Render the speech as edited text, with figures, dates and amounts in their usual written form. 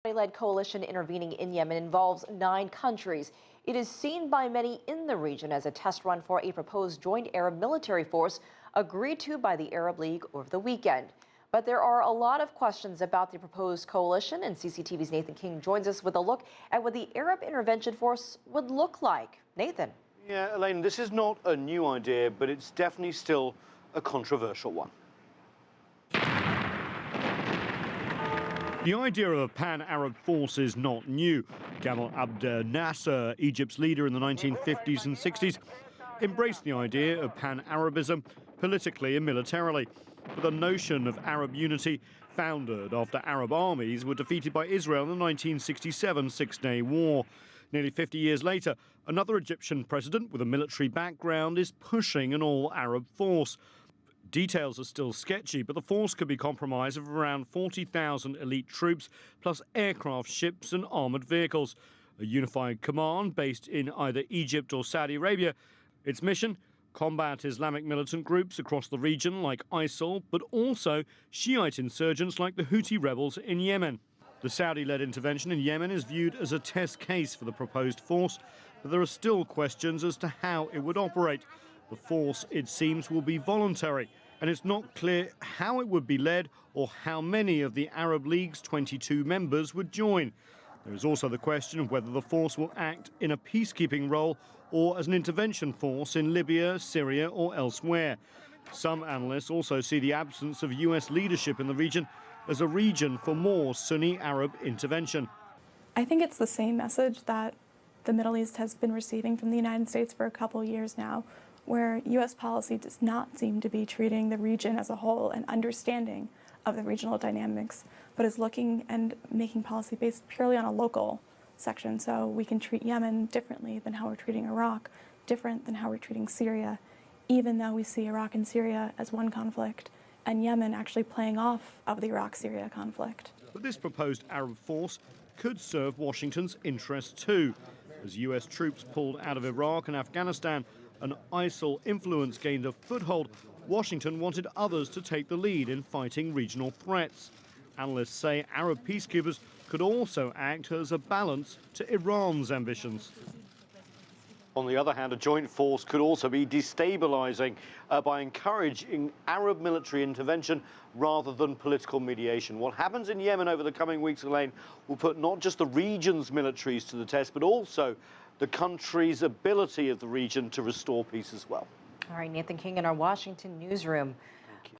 Led coalition intervening in Yemen involves 9 countries. It is seen by many in the region as a test run for a proposed joint Arab military force agreed to by the Arab League over the weekend. But there are a lot of questions about the proposed coalition, and CCTV's Nathan King joins us with a look at what the Arab Intervention Force would look like. Nathan. Yeah, Elaine, this is not a new idea, but it's definitely still a controversial one. The idea of a pan-Arab force is not new. Gamal Abdel Nasser, Egypt's leader in the 1950s and 60s, embraced the idea of pan-Arabism politically and militarily. But the notion of Arab unity foundered after Arab armies were defeated by Israel in the 1967 Six-Day War. Nearly 50 years later, another Egyptian president with a military background is pushing an all-Arab force. Details are still sketchy, but the force could be comprised of around 40,000 elite troops, plus aircraft, ships and armoured vehicles. A unified command based in either Egypt or Saudi Arabia. Its mission? Combat Islamic militant groups across the region like ISIL, but also Shiite insurgents like the Houthi rebels in Yemen. The Saudi-led intervention in Yemen is viewed as a test case for the proposed force, but there are still questions as to how it would operate. The force, it seems, will be voluntary, and it's not clear how it would be led or how many of the Arab League's 22 members would join. There is also the question of whether the force will act in a peacekeeping role or as an intervention force in Libya, Syria or elsewhere. Some analysts also see the absence of US leadership in the region as a region for more Sunni Arab intervention. I think it's the same message that the Middle East has been receiving from the United States for a couple years now, where U.S. policy does not seem to be treating the region as a whole and understanding of the regional dynamics, but is looking and making policy based purely on a local section. So we can treat Yemen differently than how we're treating Iraq, different than how we're treating Syria, even though we see Iraq and Syria as one conflict, and Yemen actually playing off of the Iraq-Syria conflict. But this proposed Arab force could serve Washington's interests too. As U.S. troops pulled out of Iraq and Afghanistan, and ISIL influence gained a foothold, Washington wanted others to take the lead in fighting regional threats. Analysts say Arab peacekeepers could also act as a balance to Iran's ambitions. On the other hand, a joint force could also be destabilizing by encouraging Arab military intervention rather than political mediation. What happens in Yemen over the coming weeks, Elaine, will put not just the region's militaries to the test, but also the country's ability of the region to restore peace as well. All right, Nathan King in our Washington newsroom.